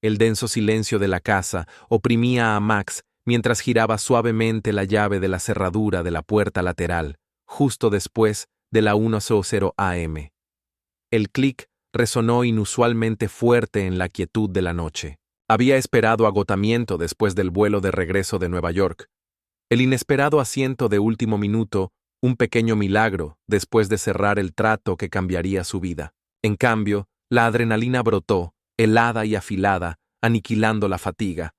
El denso silencio de la casa oprimía a Max mientras giraba suavemente la llave de la cerradura de la puerta lateral, justo después de la 1:00 am. El clic resonó inusualmente fuerte en la quietud de la noche. Había esperado agotamiento después del vuelo de regreso de Nueva York. El inesperado asiento de último minuto, un pequeño milagro después de cerrar el trato que cambiaría su vida. En cambio, la adrenalina brotó, helada y afilada, aniquilando la fatiga.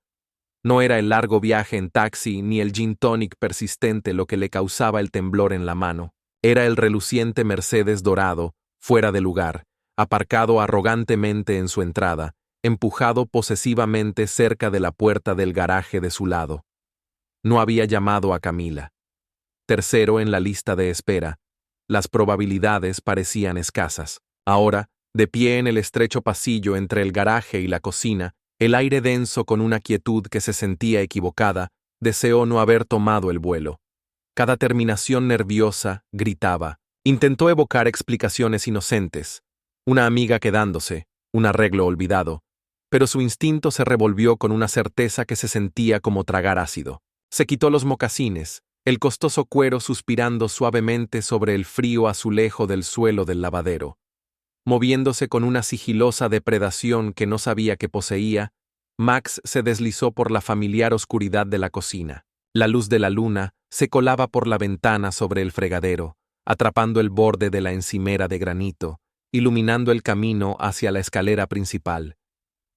No era el largo viaje en taxi ni el gin tonic persistente lo que le causaba el temblor en la mano. Era el reluciente Mercedes dorado, fuera de lugar, aparcado arrogantemente en su entrada, empujado posesivamente cerca de la puerta del garaje de su lado. No había llamado a Camila. Tercero en la lista de espera. Las probabilidades parecían escasas. Ahora, de pie en el estrecho pasillo entre el garaje y la cocina, el aire denso con una quietud que se sentía equivocada, deseó no haber tomado el vuelo. Cada terminación nerviosa gritaba. Intentó evocar explicaciones inocentes. Una amiga quedándose, un arreglo olvidado. Pero su instinto se revolvió con una certeza que se sentía como tragar ácido. Se quitó los mocasines, el costoso cuero suspirando suavemente sobre el frío azulejo del suelo del lavadero. Moviéndose con una sigilosa depredación que no sabía que poseía, Max se deslizó por la familiar oscuridad de la cocina. La luz de la luna se colaba por la ventana sobre el fregadero, atrapando el borde de la encimera de granito, iluminando el camino hacia la escalera principal.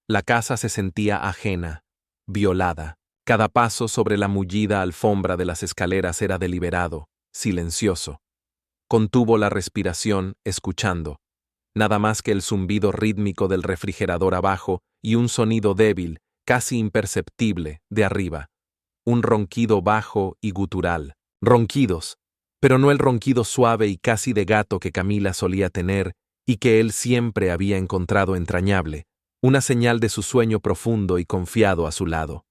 La casa se sentía ajena, violada. Cada paso sobre la mullida alfombra de las escaleras era deliberado, silencioso. Contuvo la respiración, escuchando. Nada más que el zumbido rítmico del refrigerador abajo y un sonido débil, casi imperceptible, de arriba. Un ronquido bajo y gutural. Ronquidos, pero no el ronquido suave y casi de gato que Camila solía tener y que él siempre había encontrado entrañable, una señal de su sueño profundo y confiado a su lado.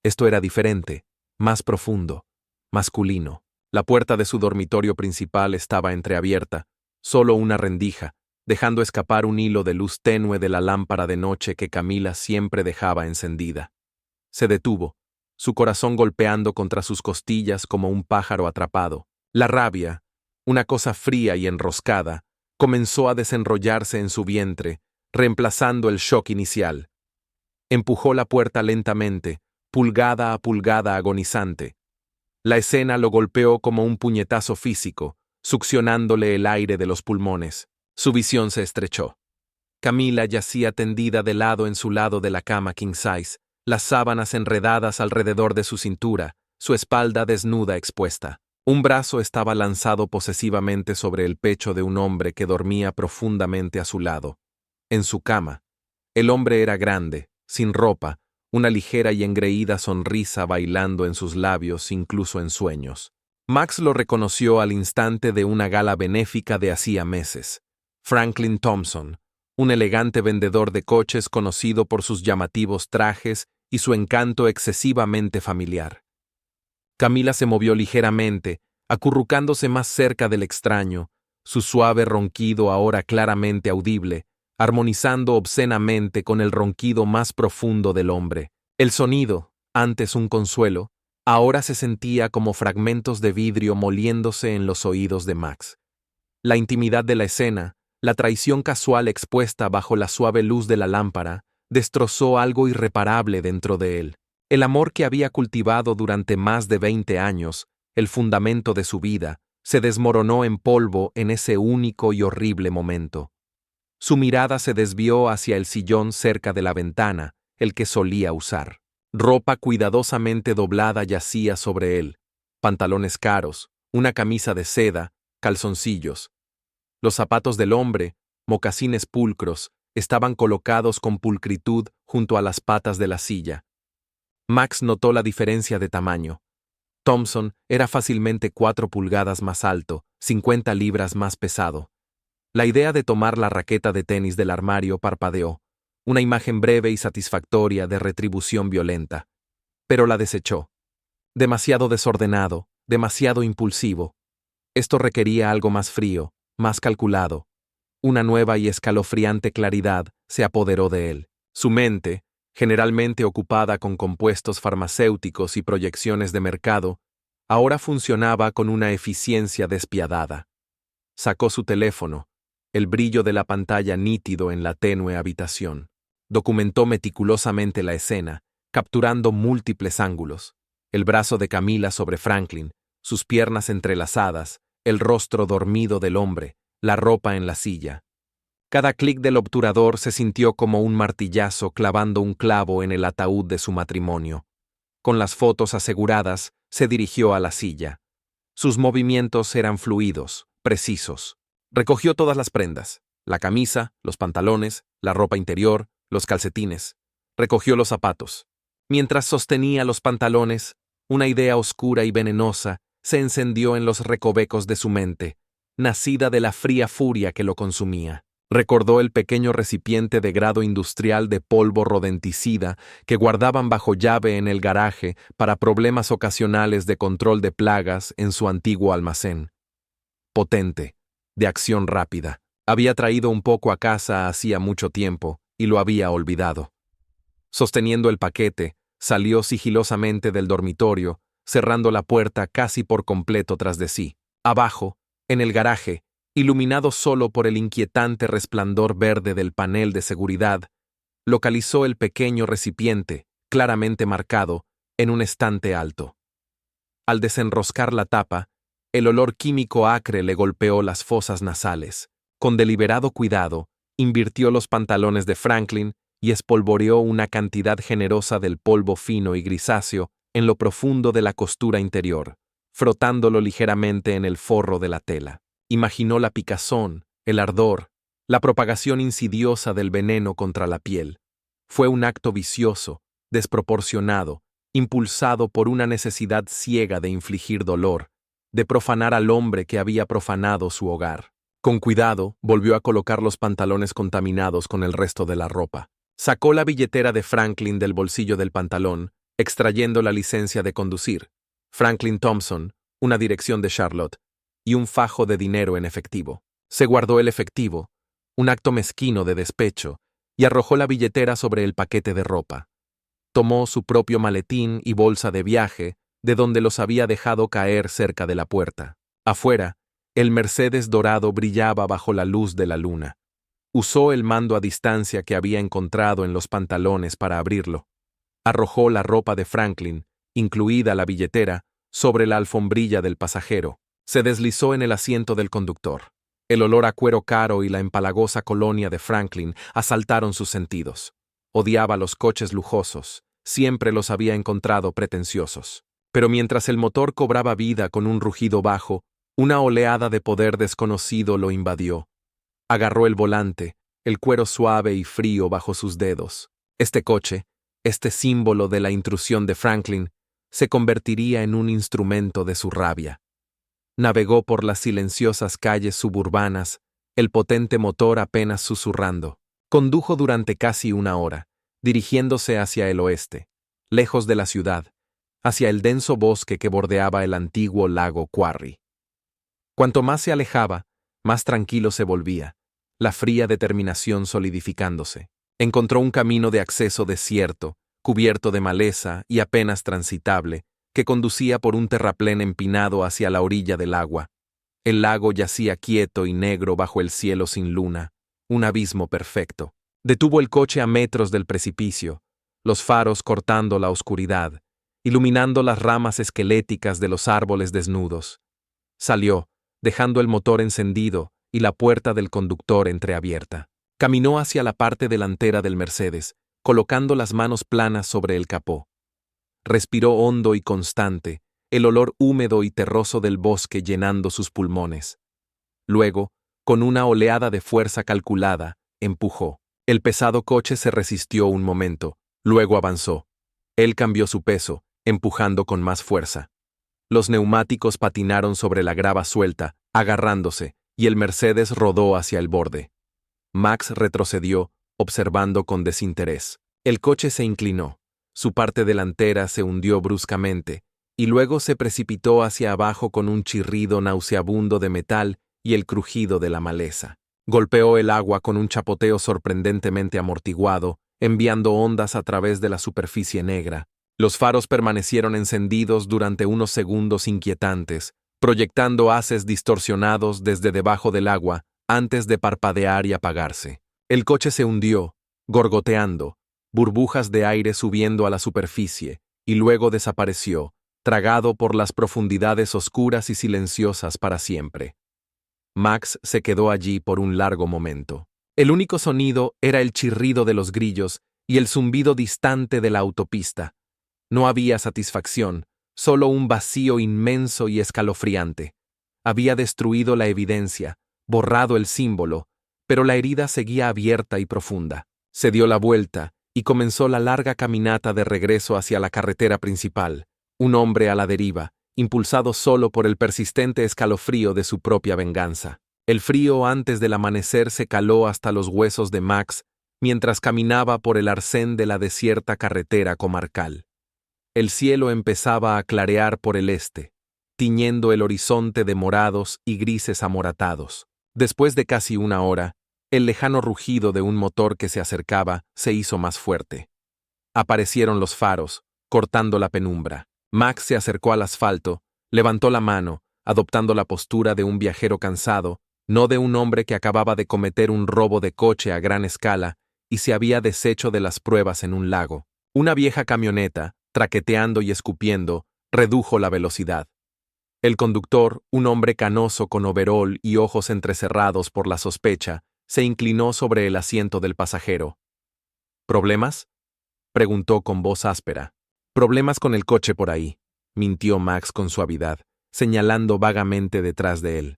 Esto era diferente, más profundo, masculino. La puerta de su dormitorio principal estaba entreabierta, solo una rendija, dejando escapar un hilo de luz tenue de la lámpara de noche que Camila siempre dejaba encendida. Se detuvo, su corazón golpeando contra sus costillas como un pájaro atrapado. La rabia, una cosa fría y enroscada, comenzó a desenrollarse en su vientre, reemplazando el shock inicial. Empujó la puerta lentamente, pulgada a pulgada agonizante. La escena lo golpeó como un puñetazo físico, succionándole el aire de los pulmones. Su visión se estrechó. Camila yacía tendida de lado en su lado de la cama king size, las sábanas enredadas alrededor de su cintura, su espalda desnuda expuesta. Un brazo estaba lanzado posesivamente sobre el pecho de un hombre que dormía profundamente a su lado. En su cama. El hombre era grande, sin ropa, una ligera y engreída sonrisa bailando en sus labios incluso en sueños. Max lo reconoció al instante de una gala benéfica de hacía meses. Franklin Thompson, un elegante vendedor de coches conocido por sus llamativos trajes y su encanto excesivamente familiar. Camila se movió ligeramente, acurrucándose más cerca del extraño, su suave ronquido ahora claramente audible, armonizando obscenamente con el ronquido más profundo del hombre. El sonido, antes un consuelo, ahora se sentía como fragmentos de vidrio moliéndose en los oídos de Max. La intimidad de la escena, la traición casual expuesta bajo la suave luz de la lámpara, destrozó algo irreparable dentro de él. El amor que había cultivado durante más de 20 años, el fundamento de su vida, se desmoronó en polvo en ese único y horrible momento. Su mirada se desvió hacia el sillón cerca de la ventana, el que solía usar. Ropa cuidadosamente doblada yacía sobre él, pantalones caros, una camisa de seda, calzoncillos. Los zapatos del hombre, mocasines pulcros, estaban colocados con pulcritud junto a las patas de la silla. Max notó la diferencia de tamaño. Thompson era fácilmente 4 pulgadas más alto, 50 libras más pesado. La idea de tomar la raqueta de tenis del armario parpadeó, una imagen breve y satisfactoria de retribución violenta. Pero la desechó. Demasiado desordenado, demasiado impulsivo. Esto requería algo más frío, más calculado. Una nueva y escalofriante claridad se apoderó de él. Su mente, generalmente ocupada con compuestos farmacéuticos y proyecciones de mercado, ahora funcionaba con una eficiencia despiadada. Sacó su teléfono, el brillo de la pantalla nítido en la tenue habitación. Documentó meticulosamente la escena, capturando múltiples ángulos. El brazo de Camila sobre Franklin, sus piernas entrelazadas, el rostro dormido del hombre, la ropa en la silla. Cada clic del obturador se sintió como un martillazo clavando un clavo en el ataúd de su matrimonio. Con las fotos aseguradas, se dirigió a la silla. Sus movimientos eran fluidos, precisos. Recogió todas las prendas: la camisa, los pantalones, la ropa interior, los calcetines. Recogió los zapatos. Mientras sostenía los pantalones, una idea oscura y venenosa se encendió en los recovecos de su mente, nacida de la fría furia que lo consumía. Recordó el pequeño recipiente de grado industrial de polvo rodenticida que guardaban bajo llave en el garaje para problemas ocasionales de control de plagas en su antiguo almacén. Potente, de acción rápida. Había traído un poco a casa hacía mucho tiempo y lo había olvidado. Sosteniendo el paquete, salió sigilosamente del dormitorio, cerrando la puerta casi por completo tras de sí. Abajo, en el garaje, iluminado solo por el inquietante resplandor verde del panel de seguridad, localizó el pequeño recipiente, claramente marcado, en un estante alto. Al desenroscar la tapa, el olor químico acre le golpeó las fosas nasales. Con deliberado cuidado, invirtió los pantalones de Franklin y espolvoreó una cantidad generosa del polvo fino y grisáceo en lo profundo de la costura interior, frotándolo ligeramente en el forro de la tela. Imaginó la picazón, el ardor, la propagación insidiosa del veneno contra la piel. Fue un acto vicioso, desproporcionado, impulsado por una necesidad ciega de infligir dolor, de profanar al hombre que había profanado su hogar. Con cuidado, volvió a colocar los pantalones contaminados con el resto de la ropa. Sacó la billetera de Franklin del bolsillo del pantalón, extrayendo la licencia de conducir, Franklin Thompson, una dirección de Charlotte, y un fajo de dinero en efectivo. Se guardó el efectivo, un acto mezquino de despecho, y arrojó la billetera sobre el paquete de ropa. Tomó su propio maletín y bolsa de viaje, de donde los había dejado caer cerca de la puerta. Afuera, el Mercedes dorado brillaba bajo la luz de la luna. Usó el mando a distancia que había encontrado en los pantalones para abrirlo. Arrojó la ropa de Franklin, incluida la billetera, sobre la alfombrilla del pasajero. Se deslizó en el asiento del conductor. El olor a cuero caro y la empalagosa colonia de Franklin asaltaron sus sentidos. Odiaba los coches lujosos, siempre los había encontrado pretenciosos. Pero mientras el motor cobraba vida con un rugido bajo, una oleada de poder desconocido lo invadió. Agarró el volante, el cuero suave y frío bajo sus dedos. Este coche, este símbolo de la intrusión de Franklin, se convertiría en un instrumento de su rabia. Navegó por las silenciosas calles suburbanas, el potente motor apenas susurrando. Condujo durante casi una hora, dirigiéndose hacia el oeste, lejos de la ciudad, hacia el denso bosque que bordeaba el antiguo lago Quarry. Cuanto más se alejaba, más tranquilo se volvía, la fría determinación solidificándose. Encontró un camino de acceso desierto, cubierto de maleza y apenas transitable, que conducía por un terraplén empinado hacia la orilla del agua. El lago yacía quieto y negro bajo el cielo sin luna, un abismo perfecto. Detuvo el coche a metros del precipicio, los faros cortando la oscuridad, iluminando las ramas esqueléticas de los árboles desnudos. Salió, dejando el motor encendido y la puerta del conductor entreabierta. Caminó hacia la parte delantera del Mercedes, colocando las manos planas sobre el capó. Respiró hondo y constante, el olor húmedo y terroso del bosque llenando sus pulmones. Luego, con una oleada de fuerza calculada, empujó. El pesado coche se resistió un momento, luego avanzó. Él cambió su peso, empujando con más fuerza. Los neumáticos patinaron sobre la grava suelta, agarrándose, y el Mercedes rodó hacia el borde. Max retrocedió, observando con desinterés. El coche se inclinó. Su parte delantera se hundió bruscamente, y luego se precipitó hacia abajo con un chirrido nauseabundo de metal y el crujido de la maleza. Golpeó el agua con un chapoteo sorprendentemente amortiguado, enviando ondas a través de la superficie negra. Los faros permanecieron encendidos durante unos segundos inquietantes, proyectando haces distorsionados desde debajo del agua antes de parpadear y apagarse. El coche se hundió, gorgoteando, burbujas de aire subiendo a la superficie, y luego desapareció, tragado por las profundidades oscuras y silenciosas para siempre. Max se quedó allí por un largo momento. El único sonido era el chirrido de los grillos y el zumbido distante de la autopista. No había satisfacción, solo un vacío inmenso y escalofriante. Había destruido la evidencia, borrado el símbolo, pero la herida seguía abierta y profunda. Se dio la vuelta y comenzó la larga caminata de regreso hacia la carretera principal, un hombre a la deriva, impulsado solo por el persistente escalofrío de su propia venganza. El frío antes del amanecer se caló hasta los huesos de Max mientras caminaba por el arcén de la desierta carretera comarcal. El cielo empezaba a clarear por el este, tiñendo el horizonte de morados y grises amoratados. Después de casi una hora, el lejano rugido de un motor que se acercaba se hizo más fuerte. Aparecieron los faros, cortando la penumbra. Max se acercó al asfalto, levantó la mano, adoptando la postura de un viajero cansado, no de un hombre que acababa de cometer un robo de coche a gran escala y se había deshecho de las pruebas en un lago. Una vieja camioneta, traqueteando y escupiendo, redujo la velocidad. El conductor, un hombre canoso con overol y ojos entrecerrados por la sospecha, se inclinó sobre el asiento del pasajero. ¿Problemas?, preguntó con voz áspera. Problemas con el coche por ahí, mintió Max con suavidad, señalando vagamente detrás de él.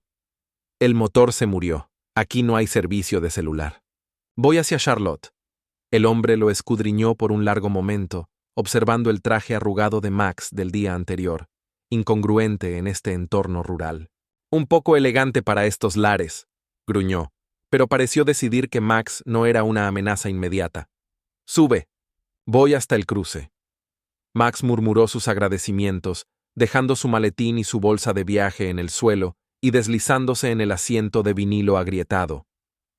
El motor se murió. Aquí no hay servicio de celular. Voy hacia Charlotte. El hombre lo escudriñó por un largo momento, observando el traje arrugado de Max del día anterior, incongruente en este entorno rural. Un poco elegante para estos lares, gruñó, pero pareció decidir que Max no era una amenaza inmediata. Sube. Voy hasta el cruce. Max murmuró sus agradecimientos, dejando su maletín y su bolsa de viaje en el suelo y deslizándose en el asiento de vinilo agrietado.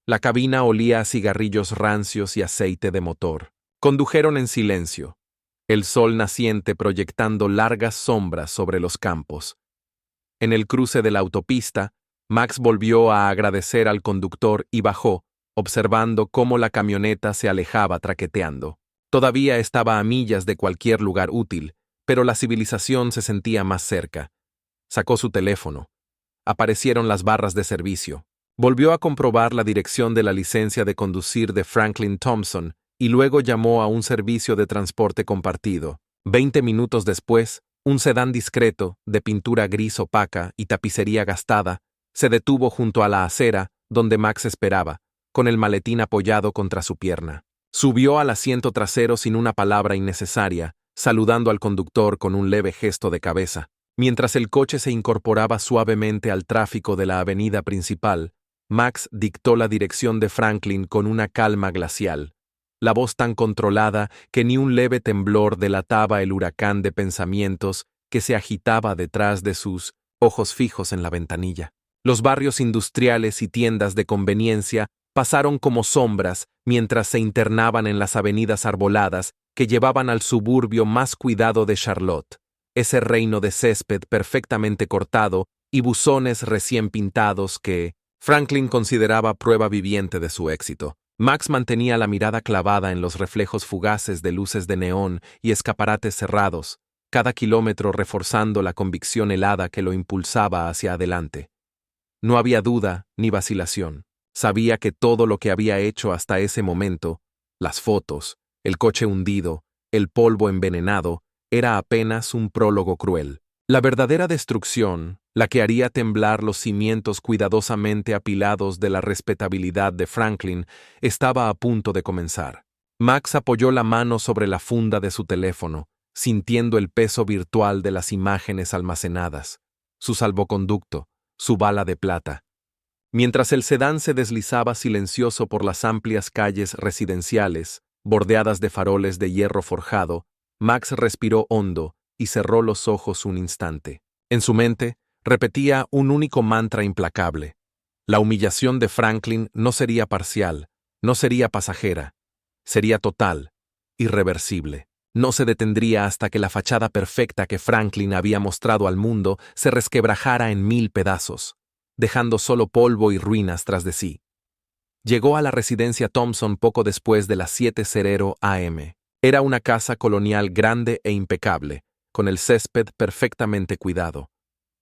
La cabina olía a cigarrillos rancios y aceite de motor. Condujeron en silencio, el sol naciente proyectando largas sombras sobre los campos. En el cruce de la autopista, Max volvió a agradecer al conductor y bajó, observando cómo la camioneta se alejaba traqueteando. Todavía estaba a millas de cualquier lugar útil, pero la civilización se sentía más cerca. Sacó su teléfono. Aparecieron las barras de servicio. Volvió a comprobar la dirección de la licencia de conducir de Franklin Thompson y luego llamó a un servicio de transporte compartido. 20 minutos después, un sedán discreto, de pintura gris opaca y tapicería gastada, se detuvo junto a la acera donde Max esperaba, con el maletín apoyado contra su pierna. Subió al asiento trasero sin una palabra innecesaria, saludando al conductor con un leve gesto de cabeza. Mientras el coche se incorporaba suavemente al tráfico de la avenida principal, Max dictó la dirección de Franklin con una calma glacial, la voz tan controlada que ni un leve temblor delataba el huracán de pensamientos que se agitaba detrás de sus ojos fijos en la ventanilla. Los barrios industriales y tiendas de conveniencia pasaron como sombras mientras se internaban en las avenidas arboladas que llevaban al suburbio más cuidado de Charlotte, ese reino de césped perfectamente cortado y buzones recién pintados que Franklin consideraba prueba viviente de su éxito. Max mantenía la mirada clavada en los reflejos fugaces de luces de neón y escaparates cerrados, cada kilómetro reforzando la convicción helada que lo impulsaba hacia adelante. No había duda ni vacilación. Sabía que todo lo que había hecho hasta ese momento, las fotos, el coche hundido, el polvo envenenado, era apenas un prólogo cruel. La verdadera destrucción, la que haría temblar los cimientos cuidadosamente apilados de la respetabilidad de Franklin, estaba a punto de comenzar. Max apoyó la mano sobre la funda de su teléfono, sintiendo el peso virtual de las imágenes almacenadas, su salvoconducto, su bala de plata. Mientras el sedán se deslizaba silencioso por las amplias calles residenciales, bordeadas de faroles de hierro forjado, Max respiró hondo y cerró los ojos un instante. En su mente, repetía un único mantra implacable. La humillación de Franklin no sería parcial, no sería pasajera. Sería total, irreversible. No se detendría hasta que la fachada perfecta que Franklin había mostrado al mundo se resquebrajara en 1000 pedazos, dejando solo polvo y ruinas tras de sí. Llegó a la residencia Thompson poco después de las 7:00 am. Era una casa colonial grande e impecable, con el césped perfectamente cuidado.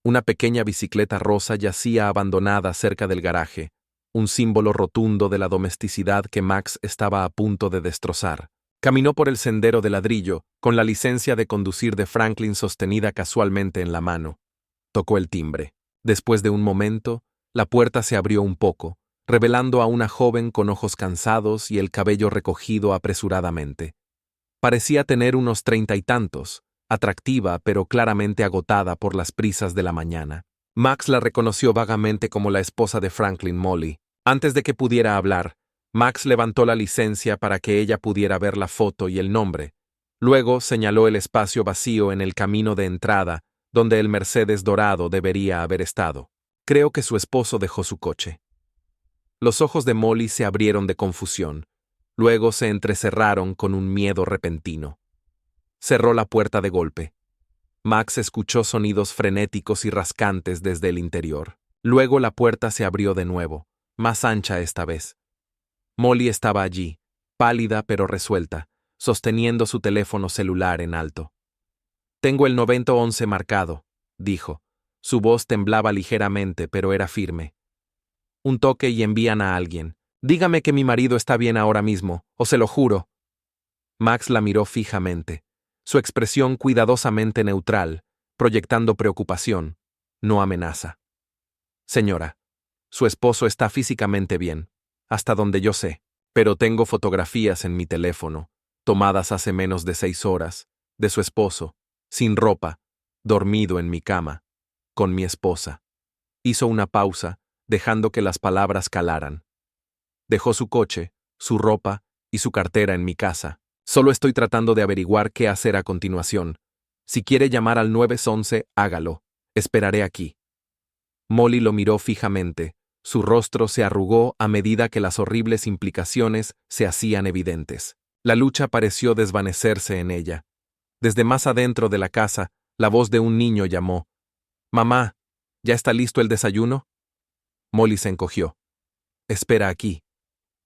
Una pequeña bicicleta rosa yacía abandonada cerca del garaje, un símbolo rotundo de la domesticidad que Max estaba a punto de destrozar. Caminó por el sendero de ladrillo, con la licencia de conducir de Franklin sostenida casualmente en la mano. Tocó el timbre. Después de un momento, la puerta se abrió un poco, revelando a una joven con ojos cansados y el cabello recogido apresuradamente. Parecía tener unos 30 y tantos, atractiva pero claramente agotada por las prisas de la mañana. Max la reconoció vagamente como la esposa de Franklin, Molly. Antes de que pudiera hablar, Max levantó la licencia para que ella pudiera ver la foto y el nombre. Luego señaló el espacio vacío en el camino de entrada, donde el Mercedes dorado debería haber estado. Creo que su esposo dejó su coche. Los ojos de Molly se abrieron de confusión. Luego se entrecerraron con un miedo repentino. Cerró la puerta de golpe. Max escuchó sonidos frenéticos y rascantes desde el interior. Luego la puerta se abrió de nuevo, más ancha esta vez. Molly estaba allí, pálida pero resuelta, sosteniendo su teléfono celular en alto. «Tengo el 911 marcado», dijo. Su voz temblaba ligeramente, pero era firme. «Un toque y envían a alguien. Dígame que mi marido está bien ahora mismo, o se lo juro». Max la miró fijamente, su expresión cuidadosamente neutral, proyectando preocupación, no amenaza. «Señora, su esposo está físicamente bien, hasta donde yo sé, pero tengo fotografías en mi teléfono, tomadas hace menos de 6 horas, de su esposo, sin ropa, dormido en mi cama, con mi esposa». Hizo una pausa, dejando que las palabras calaran. «Dejó su coche, su ropa y su cartera en mi casa. Solo estoy tratando de averiguar qué hacer a continuación. Si quiere llamar al 911, hágalo. Esperaré aquí». Molly lo miró fijamente. Su rostro se arrugó a medida que las horribles implicaciones se hacían evidentes. La lucha pareció desvanecerse en ella. Desde más adentro de la casa, la voz de un niño llamó. «Mamá, ¿ya está listo el desayuno?» Molly se encogió. «Espera aquí»,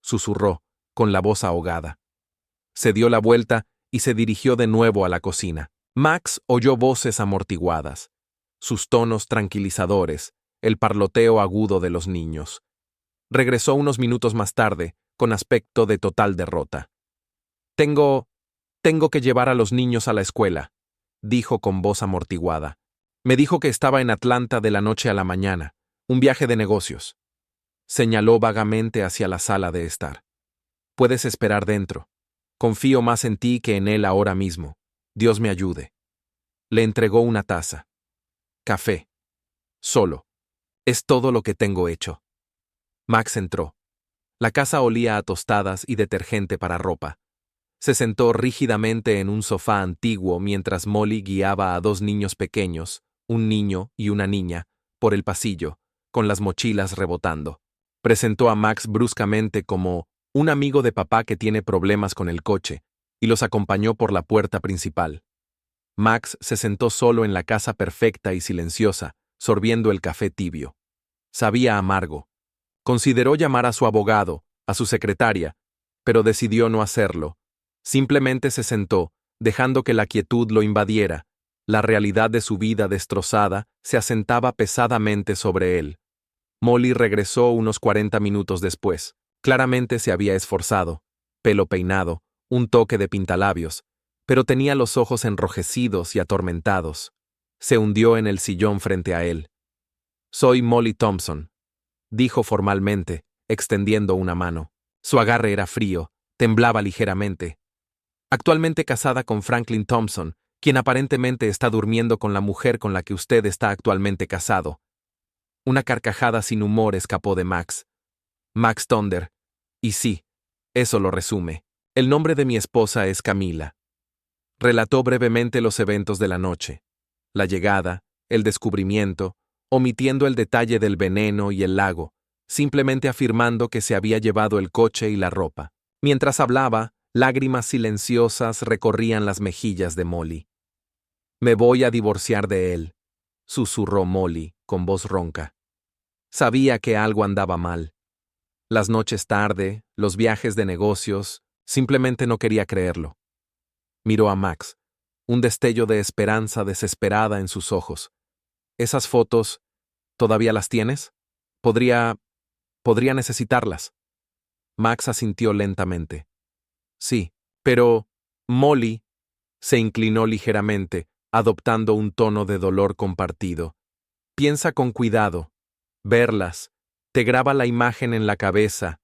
susurró, con la voz ahogada. Se dio la vuelta y se dirigió de nuevo a la cocina. Max oyó voces amortiguadas, sus tonos tranquilizadores, el parloteo agudo de los niños. Regresó unos minutos más tarde, con aspecto de total derrota. Tengo que llevar a los niños a la escuela», dijo con voz amortiguada. «Me dijo que estaba en Atlanta de la noche a la mañana, un viaje de negocios». Señaló vagamente hacia la sala de estar. «Puedes esperar dentro. Confío más en ti que en él ahora mismo. Dios me ayude». Le entregó una taza. «Café. Solo. Es todo lo que tengo hecho». Max entró. La casa olía a tostadas y detergente para ropa. Se sentó rígidamente en un sofá antiguo mientras Molly guiaba a 2 niños pequeños, un niño y una niña, por el pasillo, con las mochilas rebotando. Presentó a Max bruscamente como un amigo de papá que tiene problemas con el coche, y los acompañó por la puerta principal. Max se sentó solo en la casa perfecta y silenciosa, sorbiendo el café tibio. Sabía amargo. Consideró llamar a su abogado, a su secretaria, pero decidió no hacerlo. Simplemente se sentó, dejando que la quietud lo invadiera. La realidad de su vida destrozada se asentaba pesadamente sobre él. Molly regresó unos 40 minutos después. Claramente se había esforzado. Pelo peinado, un toque de pintalabios, pero tenía los ojos enrojecidos y atormentados. Se hundió en el sillón frente a él. «Soy Molly Thompson», dijo formalmente, extendiendo una mano. Su agarre era frío, temblaba ligeramente. «Actualmente casada con Franklin Thompson, quien aparentemente está durmiendo con la mujer con la que usted está actualmente casado». Una carcajada sin humor escapó de Max. «Max Thunder. Y sí, eso lo resume. El nombre de mi esposa es Camila». Relató brevemente los eventos de la noche. La llegada, el descubrimiento, omitiendo el detalle del veneno y el lago, simplemente afirmando que se había llevado el coche y la ropa. Mientras hablaba, Lágrimas silenciosas recorrían las mejillas de Molly. «Me voy a divorciar de él», susurró Molly, con voz ronca. Sabía que algo andaba mal. Las noches tarde, los viajes de negocios, simplemente no quería creerlo. Miró a Max, un destello de esperanza desesperada en sus ojos. «¿Esas fotos, todavía las tienes? Podría necesitarlas». Max asintió lentamente. «Sí, pero…» Molly se inclinó ligeramente, adoptando un tono de dolor compartido. «Piensa con cuidado. Verlas te graba la imagen en la cabeza,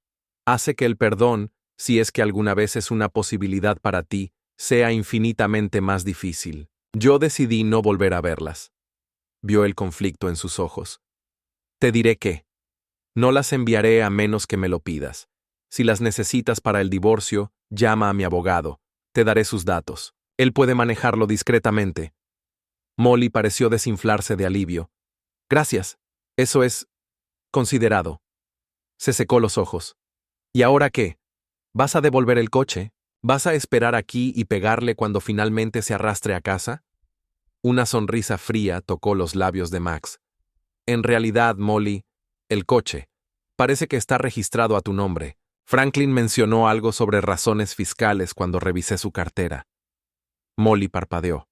hace que el perdón, si es que alguna vez es una posibilidad para ti, sea infinitamente más difícil. Yo decidí no volver a verlas». Vio el conflicto en sus ojos. «Te diré que no las enviaré a menos que me lo pidas. Si las necesitas para el divorcio, llama a mi abogado. Te daré sus datos. Él puede manejarlo discretamente». Molly pareció desinflarse de alivio. «Gracias. Eso es considerado». Se secó los ojos. «¿Y ahora qué? ¿Vas a devolver el coche? ¿Vas a esperar aquí y pegarle cuando finalmente se arrastre a casa?» Una sonrisa fría tocó los labios de Max. «En realidad, Molly, el coche parece que está registrado a tu nombre. Franklin mencionó algo sobre razones fiscales cuando revisé su cartera». Molly parpadeó.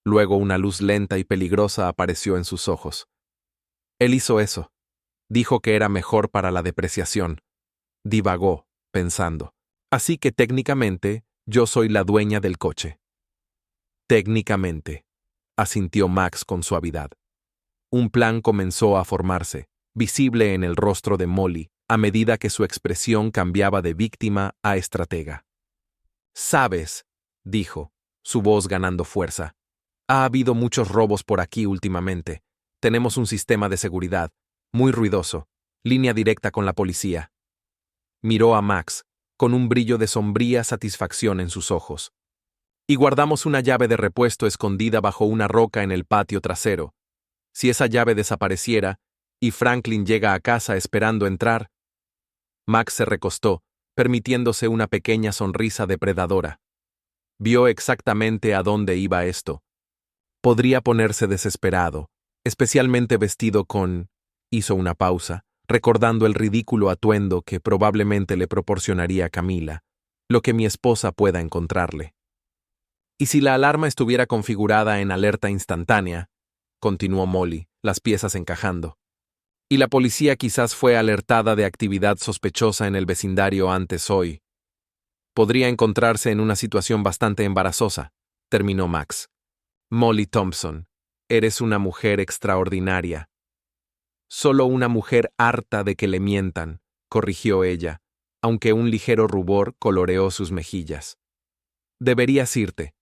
Luego una luz lenta y peligrosa apareció en sus ojos. «Él hizo eso. Dijo que era mejor para la depreciación». Divagó, pensando. «Así que técnicamente, yo soy la dueña del coche». «Técnicamente», asintió Max con suavidad. Un plan comenzó a formarse, visible en el rostro de Molly, a medida que su expresión cambiaba de víctima a estratega. «Sabes», dijo, su voz ganando fuerza, «ha habido muchos robos por aquí últimamente. Tenemos un sistema de seguridad, muy ruidoso, línea directa con la policía». Miró a Max, con un brillo de sombría satisfacción en sus ojos. «Y guardamos una llave de repuesto escondida bajo una roca en el patio trasero. Si esa llave desapareciera, y Franklin llega a casa esperando entrar…» Max se recostó, permitiéndose una pequeña sonrisa depredadora. Vio exactamente a dónde iba esto. Podría ponerse desesperado, especialmente vestido con… Hizo una pausa, recordando el ridículo atuendo que probablemente le proporcionaría Camila, lo que mi esposa pueda encontrarle. «Y si la alarma estuviera configurada en alerta instantánea», continuó Molly, las piezas encajando, «y la policía quizás fue alertada de actividad sospechosa en el vecindario antes hoy. Podría encontrarse en una situación bastante embarazosa», terminó Max. «Molly Thompson, eres una mujer extraordinaria». «Solo una mujer harta de que le mientan», corrigió ella, aunque un ligero rubor coloreó sus mejillas. «Deberías irte.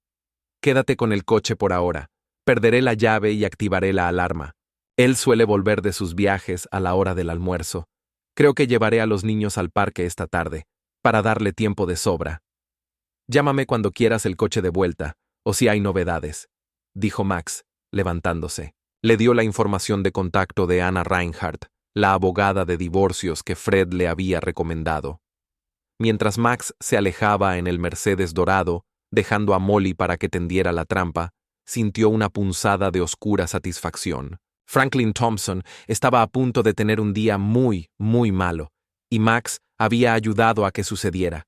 Quédate con el coche por ahora. Perderé la llave y activaré la alarma. Él suele volver de sus viajes a la hora del almuerzo. Creo que llevaré a los niños al parque esta tarde, para darle tiempo de sobra. Llámame cuando quieras el coche de vuelta, o si hay novedades», dijo Max, levantándose. Le dio la información de contacto de Anna Reinhardt, la abogada de divorcios que Fred le había recomendado. Mientras Max se alejaba en el Mercedes dorado, dejando a Molly para que tendiera la trampa, sintió una punzada de oscura satisfacción. Franklin Thompson estaba a punto de tener un día muy, muy malo, y Max había ayudado a que sucediera.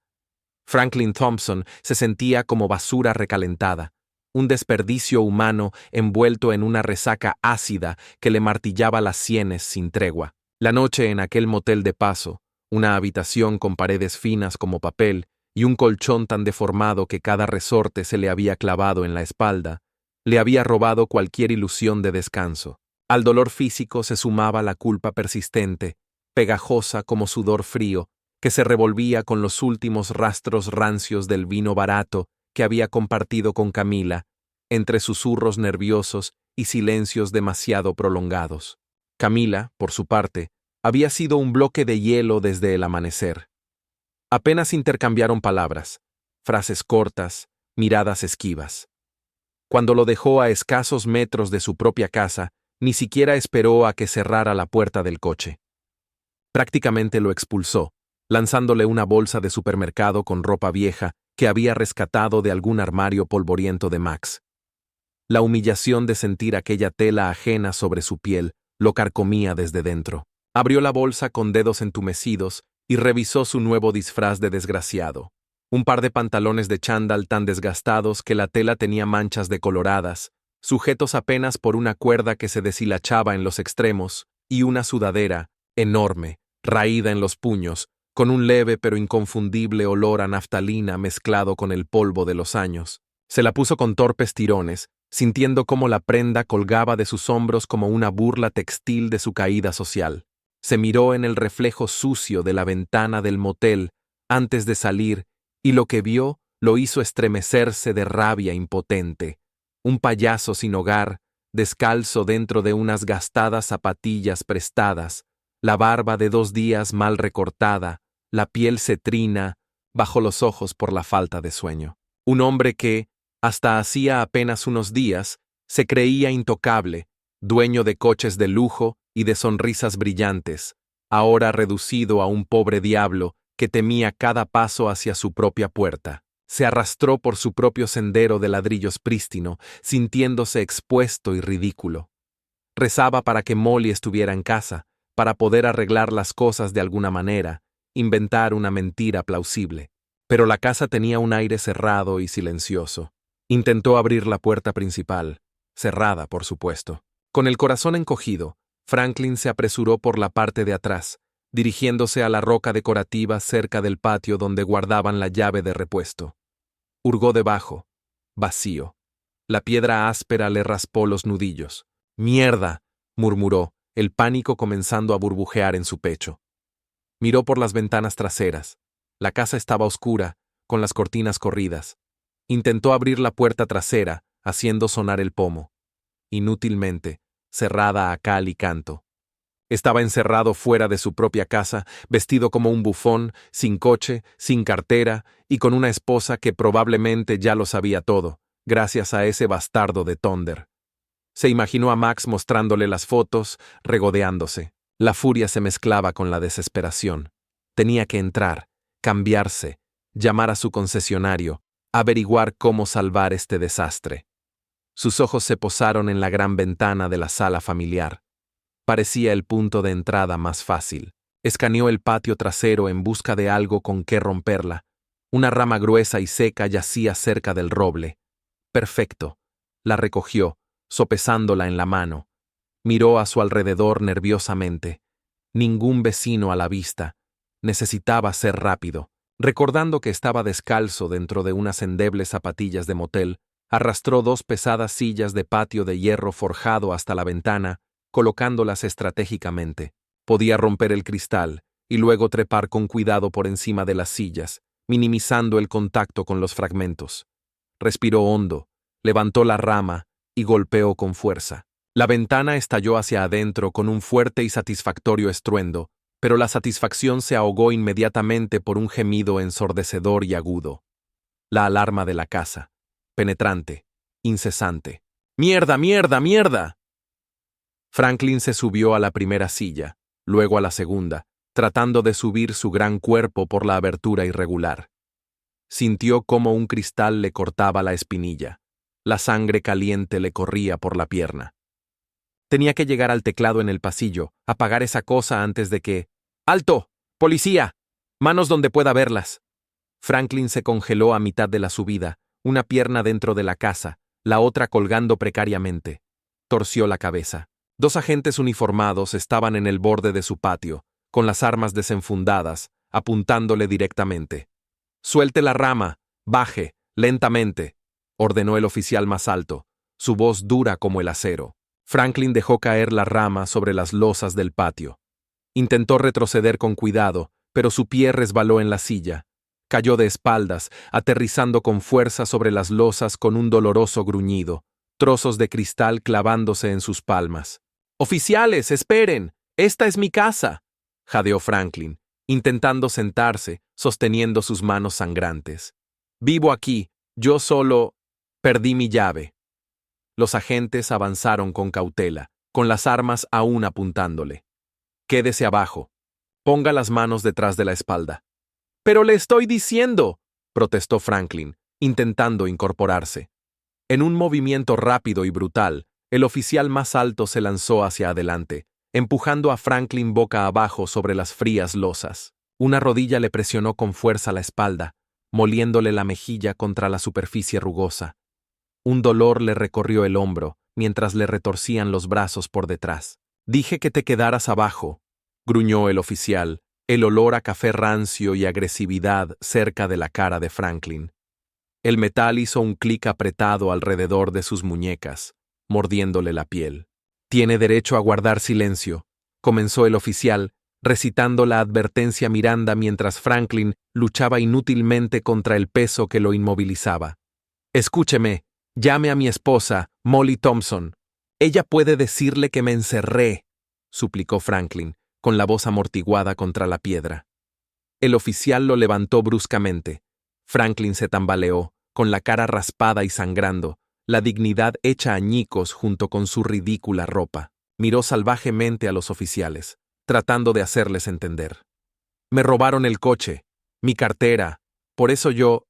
Franklin Thompson se sentía como basura recalentada, un desperdicio humano envuelto en una resaca ácida que le martillaba las sienes sin tregua. La noche en aquel motel de paso, una habitación con paredes finas como papel y un colchón tan deformado que cada resorte se le había clavado en la espalda, le había robado cualquier ilusión de descanso. Al dolor físico se sumaba la culpa persistente, pegajosa como sudor frío, que se revolvía con los últimos rastros rancios del vino barato que había compartido con Camila, entre susurros nerviosos y silencios demasiado prolongados. Camila, por su parte, había sido un bloque de hielo desde el amanecer. Apenas intercambiaron palabras, frases cortas, miradas esquivas. Cuando lo dejó a escasos metros de su propia casa, ni siquiera esperó a que cerrara la puerta del coche. Prácticamente lo expulsó, lanzándole una bolsa de supermercado con ropa vieja que había rescatado de algún armario polvoriento de Max. La humillación de sentir aquella tela ajena sobre su piel lo carcomía desde dentro. Abrió la bolsa con dedos entumecidos y revisó su nuevo disfraz de desgraciado. Un par de pantalones de chándal tan desgastados que la tela tenía manchas decoloradas, sujetos apenas por una cuerda que se deshilachaba en los extremos, y una sudadera, enorme, raída en los puños, con un leve pero inconfundible olor a naftalina mezclado con el polvo de los años. Se la puso con torpes tirones, sintiendo cómo la prenda colgaba de sus hombros como una burla textil de su caída social. Se miró en el reflejo sucio de la ventana del motel antes de salir y lo que vio lo hizo estremecerse de rabia impotente. Un payaso sin hogar, descalzo dentro de unas gastadas zapatillas prestadas, la barba de 2 días mal recortada, la piel cetrina, bajo los ojos por la falta de sueño. Un hombre que, hasta hacía apenas unos días, se creía intocable, dueño de coches de lujo y de sonrisas brillantes, ahora reducido a un pobre diablo que temía cada paso hacia su propia puerta. Se arrastró por su propio sendero de ladrillos prístino, sintiéndose expuesto y ridículo. Rezaba para que Molly estuviera en casa, para poder arreglar las cosas de alguna manera, inventar una mentira plausible. Pero la casa tenía un aire cerrado y silencioso. Intentó abrir la puerta principal, cerrada, por supuesto. Con el corazón encogido, Franklin se apresuró por la parte de atrás, dirigiéndose a la roca decorativa cerca del patio donde guardaban la llave de repuesto. Hurgó debajo. Vacío. La piedra áspera le raspó los nudillos. «¡Mierda!», murmuró, el pánico comenzando a burbujear en su pecho. Miró por las ventanas traseras. La casa estaba oscura, con las cortinas corridas. Intentó abrir la puerta trasera, haciendo sonar el pomo. Inútilmente, cerrada a cal y canto. Estaba encerrado fuera de su propia casa, vestido como un bufón, sin coche, sin cartera y con una esposa que probablemente ya lo sabía todo, gracias a ese bastardo de Thunder. Se imaginó a Max mostrándole las fotos, regodeándose. La furia se mezclaba con la desesperación. Tenía que entrar, cambiarse, llamar a su concesionario, averiguar cómo salvar este desastre. Sus ojos se posaron en la gran ventana de la sala familiar. Parecía el punto de entrada más fácil. Escaneó el patio trasero en busca de algo con qué romperla. Una rama gruesa y seca yacía cerca del roble. Perfecto. La recogió, sopesándola en la mano. Miró a su alrededor nerviosamente. Ningún vecino a la vista. Necesitaba ser rápido. Recordando que estaba descalzo dentro de unas endebles zapatillas de motel, arrastró 2 pesadas sillas de patio de hierro forjado hasta la ventana, colocándolas estratégicamente. Podía romper el cristal y luego trepar con cuidado por encima de las sillas, minimizando el contacto con los fragmentos. Respiró hondo, levantó la rama y golpeó con fuerza. La ventana estalló hacia adentro con un fuerte y satisfactorio estruendo, pero la satisfacción se ahogó inmediatamente por un gemido ensordecedor y agudo. La alarma de la casa, penetrante, incesante. «¡Mierda, mierda, mierda!». Franklin se subió a la primera silla, luego a la segunda, tratando de subir su gran cuerpo por la abertura irregular. Sintió cómo un cristal le cortaba la espinilla. La sangre caliente le corría por la pierna. Tenía que llegar al teclado en el pasillo, apagar esa cosa antes de que... «¡Alto! ¡Policía! ¡Manos donde pueda verlas!». Franklin se congeló a mitad de la subida, una pierna dentro de la casa, la otra colgando precariamente. Torció la cabeza. 2 agentes uniformados estaban en el borde de su patio, con las armas desenfundadas, apuntándole directamente. «Suelte la rama, baje, lentamente», ordenó el oficial más alto, su voz dura como el acero. Franklin dejó caer la rama sobre las losas del patio. Intentó retroceder con cuidado, pero su pie resbaló en la silla. Cayó de espaldas, aterrizando con fuerza sobre las losas con un doloroso gruñido, trozos de cristal clavándose en sus palmas. «¡Oficiales, esperen! ¡Esta es mi casa!», jadeó Franklin, intentando sentarse, sosteniendo sus manos sangrantes. «Vivo aquí, yo solo... perdí mi llave». Los agentes avanzaron con cautela, con las armas aún apuntándole. «Quédese abajo. Ponga las manos detrás de la espalda». «Pero le estoy diciendo». protestó Franklin, intentando incorporarse. En un movimiento rápido y brutal, el oficial más alto se lanzó hacia adelante, empujando a Franklin boca abajo sobre las frías losas. Una rodilla le presionó con fuerza la espalda, moliéndole la mejilla contra la superficie rugosa. Un dolor le recorrió el hombro, mientras le retorcían los brazos por detrás. «Dije que te quedaras abajo», gruñó el oficial, el olor a café rancio y agresividad cerca de la cara de Franklin. El metal hizo un clic apretado alrededor de sus muñecas, mordiéndole la piel. «Tiene derecho a guardar silencio», comenzó el oficial, recitando la advertencia a Miranda mientras Franklin luchaba inútilmente contra el peso que lo inmovilizaba. «Escúcheme, llame a mi esposa, Molly Thompson. Ella puede decirle que me encerré», suplicó Franklin, con la voz amortiguada contra la piedra. El oficial lo levantó bruscamente. Franklin se tambaleó, con la cara raspada y sangrando, la dignidad hecha añicos junto con su ridícula ropa. Miró salvajemente a los oficiales, tratando de hacerles entender. «Me robaron el coche, mi cartera, por eso yo...»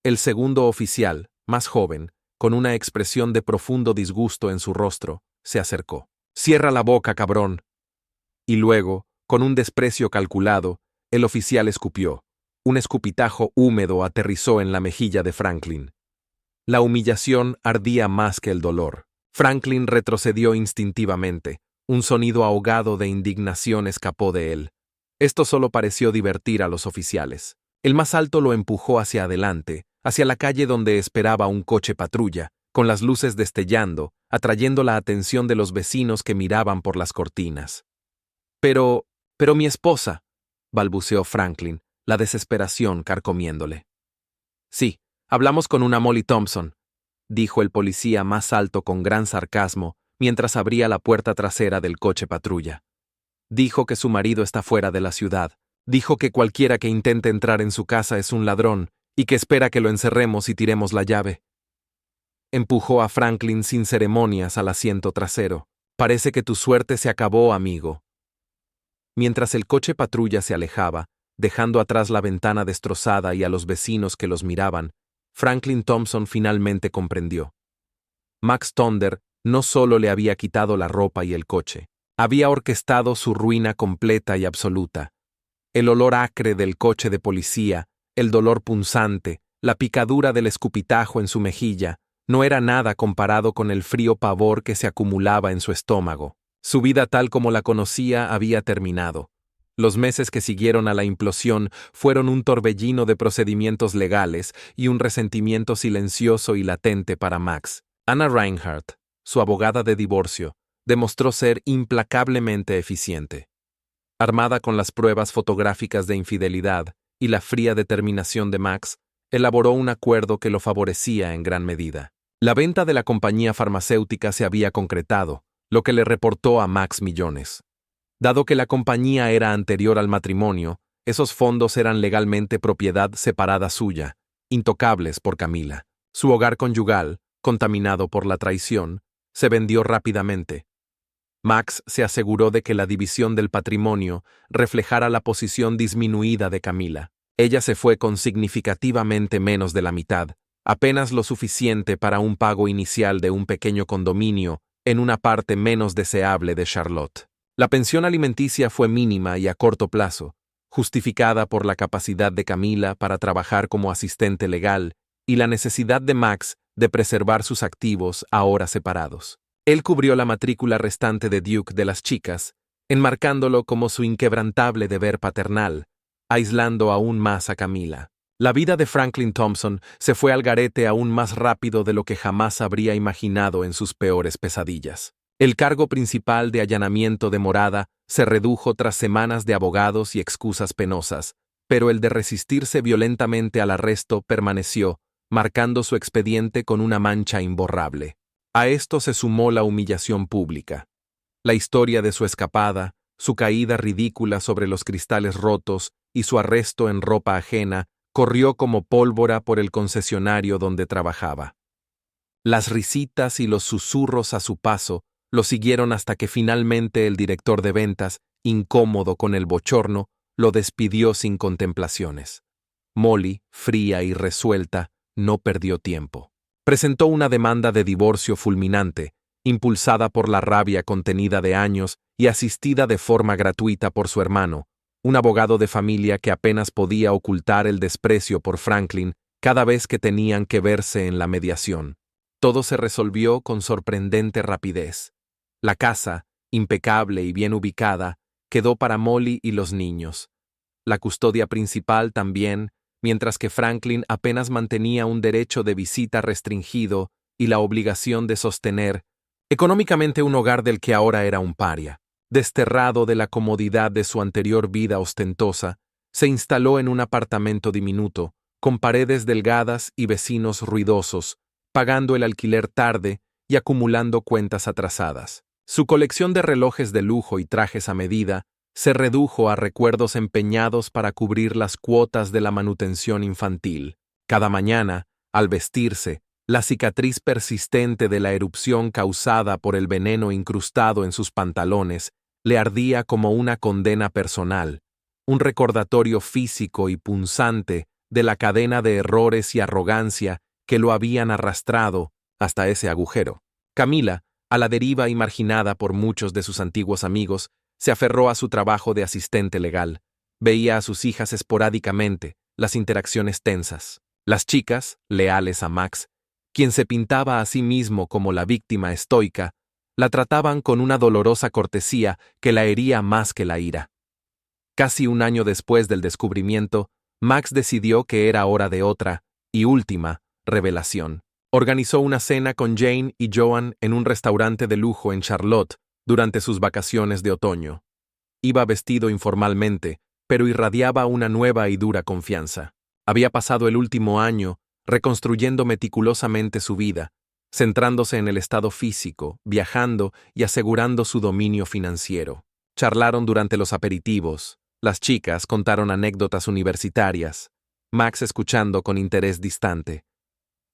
El segundo oficial, más joven, con una expresión de profundo disgusto en su rostro, se acercó. «Cierra la boca, cabrón». Y luego, con un desprecio calculado, el oficial escupió. Un escupitajo húmedo aterrizó en la mejilla de Franklin. La humillación ardía más que el dolor. Franklin retrocedió instintivamente. Un sonido ahogado de indignación escapó de él. Esto solo pareció divertir a los oficiales. El más alto lo empujó hacia adelante, hacia la calle donde esperaba un coche patrulla, con las luces destellando, atrayendo la atención de los vecinos que miraban por las cortinas. Pero mi esposa», balbuceó Franklin, la desesperación carcomiéndole. «Sí, hablamos con una Molly Thompson», dijo el policía más alto con gran sarcasmo mientras abría la puerta trasera del coche patrulla. «Dijo que su marido está fuera de la ciudad. Dijo que cualquiera que intente entrar en su casa es un ladrón y que espera que lo encerremos y tiremos la llave». Empujó a Franklin sin ceremonias al asiento trasero. «Parece que tu suerte se acabó, amigo». Mientras el coche patrulla se alejaba, dejando atrás la ventana destrozada y a los vecinos que los miraban, Franklin Thompson finalmente comprendió. Max Thunder no solo le había quitado la ropa y el coche, había orquestado su ruina completa y absoluta. El olor acre del coche de policía, el dolor punzante, la picadura del escupitajo en su mejilla, no era nada comparado con el frío pavor que se acumulaba en su estómago. Su vida tal como la conocía había terminado. Los meses que siguieron a la implosión fueron un torbellino de procedimientos legales y un resentimiento silencioso y latente para Max. Anna Reinhardt, su abogada de divorcio, demostró ser implacablemente eficiente. Armada con las pruebas fotográficas de infidelidad y la fría determinación de Max, elaboró un acuerdo que lo favorecía en gran medida. La venta de la compañía farmacéutica se había concretado, lo que le reportó a Max millones. Dado que la compañía era anterior al matrimonio, esos fondos eran legalmente propiedad separada suya, intocables por Camila. Su hogar conyugal, contaminado por la traición, se vendió rápidamente. Max se aseguró de que la división del patrimonio reflejara la posición disminuida de Camila. Ella se fue con significativamente menos de la mitad, apenas lo suficiente para un pago inicial de un pequeño condominio en una parte menos deseable de Charlotte. La pensión alimenticia fue mínima y a corto plazo, justificada por la capacidad de Camila para trabajar como asistente legal y la necesidad de Max de preservar sus activos ahora separados. Él cubrió la matrícula restante de Duke de las chicas, enmarcándolo como su inquebrantable deber paternal, aislando aún más a Camila. La vida de Franklin Thompson se fue al garete aún más rápido de lo que jamás habría imaginado en sus peores pesadillas. El cargo principal de allanamiento de morada se redujo tras semanas de abogados y excusas penosas, pero el de resistirse violentamente al arresto permaneció, marcando su expediente con una mancha imborrable. A esto se sumó la humillación pública. La historia de su escapada, su caída ridícula sobre los cristales rotos y su arresto en ropa ajena corrió como pólvora por el concesionario donde trabajaba. Las risitas y los susurros a su paso lo siguieron hasta que finalmente el director de ventas, incómodo con el bochorno, lo despidió sin contemplaciones. Molly, fría y resuelta, no perdió tiempo. Presentó una demanda de divorcio fulminante, impulsada por la rabia contenida de años y asistida de forma gratuita por su hermano, un abogado de familia que apenas podía ocultar el desprecio por Franklin cada vez que tenían que verse en la mediación. Todo se resolvió con sorprendente rapidez. La casa, impecable y bien ubicada, quedó para Molly y los niños. La custodia principal también, mientras que Franklin apenas mantenía un derecho de visita restringido y la obligación de sostener económicamente un hogar del que ahora era un paria. Desterrado de la comodidad de su anterior vida ostentosa, se instaló en un apartamento diminuto, con paredes delgadas y vecinos ruidosos, pagando el alquiler tarde y acumulando cuentas atrasadas. Su colección de relojes de lujo y trajes a medida se redujo a recuerdos empeñados para cubrir las cuotas de la manutención infantil. Cada mañana, al vestirse, la cicatriz persistente de la erupción causada por el veneno incrustado en sus pantalones le ardía como una condena personal, un recordatorio físico y punzante de la cadena de errores y arrogancia que lo habían arrastrado hasta ese agujero. Camila, a la deriva y marginada por muchos de sus antiguos amigos, se aferró a su trabajo de asistente legal. Veía a sus hijas esporádicamente, las interacciones tensas. Las chicas, leales a Max, quien se pintaba a sí mismo como la víctima estoica, la trataban con una dolorosa cortesía que la hería más que la ira. Casi un año después del descubrimiento, Max decidió que era hora de otra, y última, revelación. Organizó una cena con Jane y Joan en un restaurante de lujo en Charlotte durante sus vacaciones de otoño. Iba vestido informalmente, pero irradiaba una nueva y dura confianza. Había pasado el último año reconstruyendo meticulosamente su vida, centrándose en el estado físico, viajando y asegurando su dominio financiero. Charlaron durante los aperitivos, las chicas contaron anécdotas universitarias, Max escuchando con interés distante.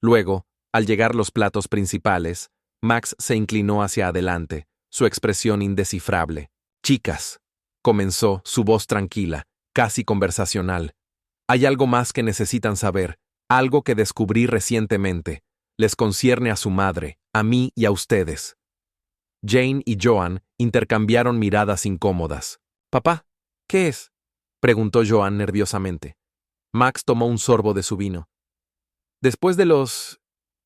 Luego, al llegar los platos principales, Max se inclinó hacia adelante, su expresión indescifrable. «Chicas», comenzó, su voz tranquila, casi conversacional. «Hay algo más que necesitan saber, algo que descubrí recientemente. Les concierne a su madre, a mí y a ustedes». Jane y Joan intercambiaron miradas incómodas. «Papá, ¿qué es?», preguntó Joan nerviosamente. Max tomó un sorbo de su vino. «Después de los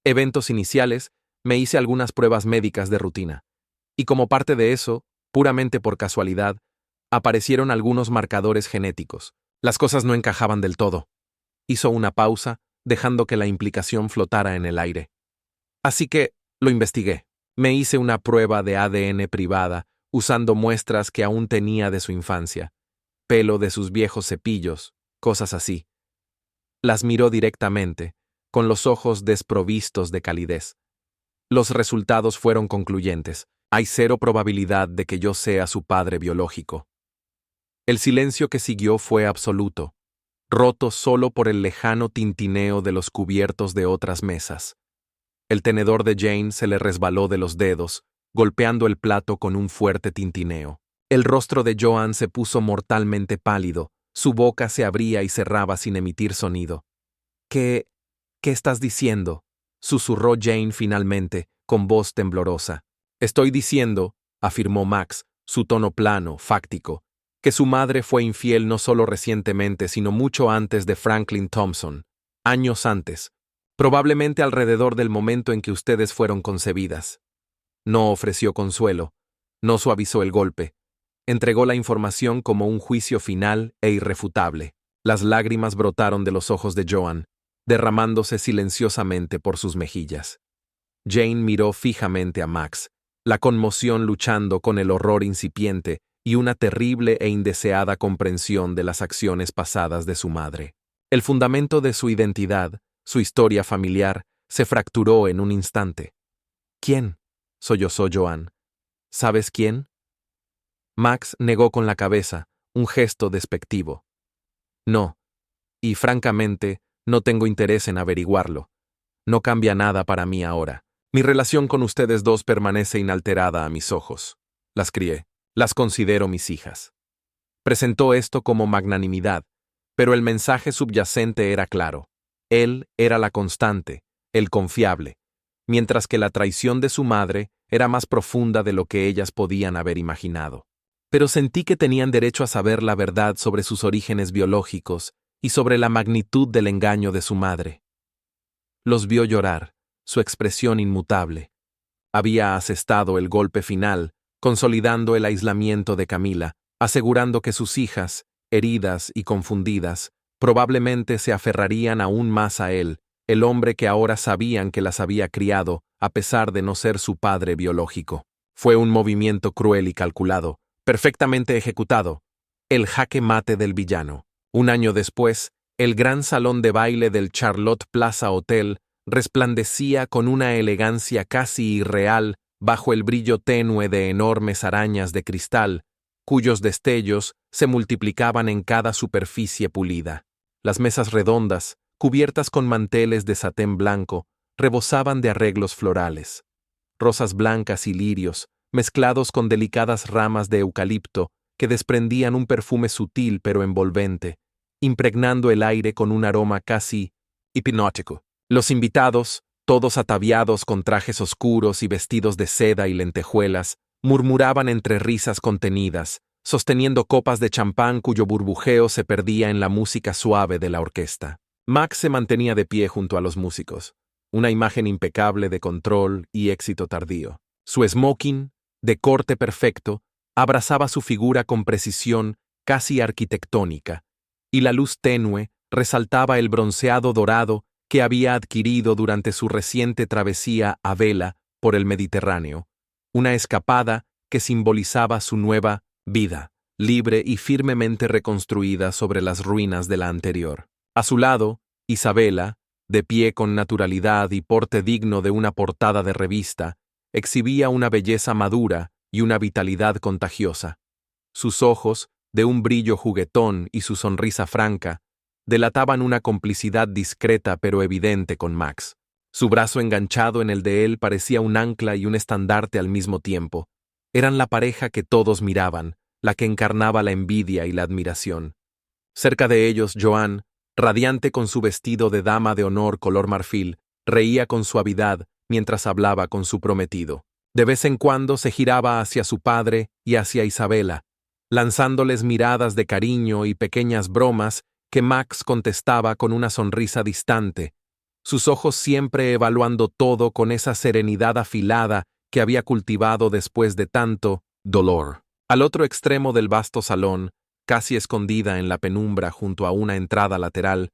eventos iniciales, me hice algunas pruebas médicas de rutina. Y como parte de eso, puramente por casualidad, aparecieron algunos marcadores genéticos. Las cosas no encajaban del todo». Hizo una pausa, dejando que la implicación flotara en el aire. «Así que lo investigué. Me hice una prueba de ADN privada, usando muestras que aún tenía de su infancia. Pelo de sus viejos cepillos, cosas así». Las miró directamente, con los ojos desprovistos de calidez. «Los resultados fueron concluyentes. Hay cero probabilidad de que yo sea su padre biológico». El silencio que siguió fue absoluto, roto solo por el lejano tintineo de los cubiertos de otras mesas. El tenedor de Jane se le resbaló de los dedos, golpeando el plato con un fuerte tintineo. El rostro de Joan se puso mortalmente pálido, su boca se abría y cerraba sin emitir sonido. ¿Qué estás diciendo?», susurró Jane finalmente, con voz temblorosa. «Estoy diciendo», afirmó Max, su tono plano, fáctico, «que su madre fue infiel no solo recientemente, sino mucho antes de Franklin Thompson, años antes, probablemente alrededor del momento en que ustedes fueron concebidas». No ofreció consuelo, no suavizó el golpe, entregó la información como un juicio final e irrefutable. Las lágrimas brotaron de los ojos de Joan, derramándose silenciosamente por sus mejillas. Jane miró fijamente a Max, la conmoción luchando con el horror incipiente y una terrible e indeseada comprensión de las acciones pasadas de su madre. El fundamento de su identidad, su historia familiar, se fracturó en un instante. «¿Quién?», sollozó Joan. «¿Sabes quién?». Max negó con la cabeza, un gesto despectivo. «No, y francamente, no tengo interés en averiguarlo. No cambia nada para mí ahora. Mi relación con ustedes dos permanece inalterada a mis ojos. Las crié, las considero mis hijas». Presentó esto como magnanimidad, Pero el mensaje subyacente era claro. Él era la constante, el confiable, mientras que la traición de su madre era más profunda de lo que ellas podían haber imaginado. Pero sentí que tenían derecho a saber la verdad sobre sus orígenes biológicos y sobre la magnitud del engaño de su madre. Los vio llorar, su expresión inmutable. Había asestado el golpe final, consolidando el aislamiento de Camila, asegurando que sus hijas, heridas y confundidas, probablemente se aferrarían aún más a él, el hombre que ahora sabían que las había criado, a pesar de no ser su padre biológico. Fue un movimiento cruel y calculado, perfectamente ejecutado, el jaque mate del villano. Un año después, el gran salón de baile del Charlotte Plaza Hotel resplandecía con una elegancia casi irreal bajo el brillo tenue de enormes arañas de cristal, cuyos destellos se multiplicaban en cada superficie pulida. Las mesas redondas, cubiertas con manteles de satén blanco, rebosaban de arreglos florales. Rosas blancas y lirios, mezclados con delicadas ramas de eucalipto que desprendían un perfume sutil pero envolvente, impregnando el aire con un aroma casi hipnótico. Los invitados, todos ataviados con trajes oscuros y vestidos de seda y lentejuelas, murmuraban entre risas contenidas, sosteniendo copas de champán cuyo burbujeo se perdía en la música suave de la orquesta. Max se mantenía de pie junto a los músicos, una imagen impecable de control y éxito tardío. Su smoking, de corte perfecto, abrazaba su figura con precisión casi arquitectónica, y la luz tenue resaltaba el bronceado dorado que había adquirido durante su reciente travesía a vela por el Mediterráneo, una escapada que simbolizaba su nueva vida, libre y firmemente reconstruida sobre las ruinas de la anterior. A su lado, Isabela, de pie con naturalidad y porte digno de una portada de revista, exhibía una belleza madura y una vitalidad contagiosa. Sus ojos, de un brillo juguetón y su sonrisa franca, delataban una complicidad discreta pero evidente con Max. Su brazo enganchado en el de él parecía un ancla y un estandarte al mismo tiempo. Eran la pareja que todos miraban, la que encarnaba la envidia y la admiración. Cerca de ellos, Joan, radiante con su vestido de dama de honor color marfil, reía con suavidad mientras hablaba con su prometido. De vez en cuando se giraba hacia su padre y hacia Isabela, lanzándoles miradas de cariño y pequeñas bromas que Max contestaba con una sonrisa distante, sus ojos siempre evaluando todo con esa serenidad afilada que había cultivado después de tanto dolor. Al otro extremo del vasto salón, casi escondida en la penumbra junto a una entrada lateral,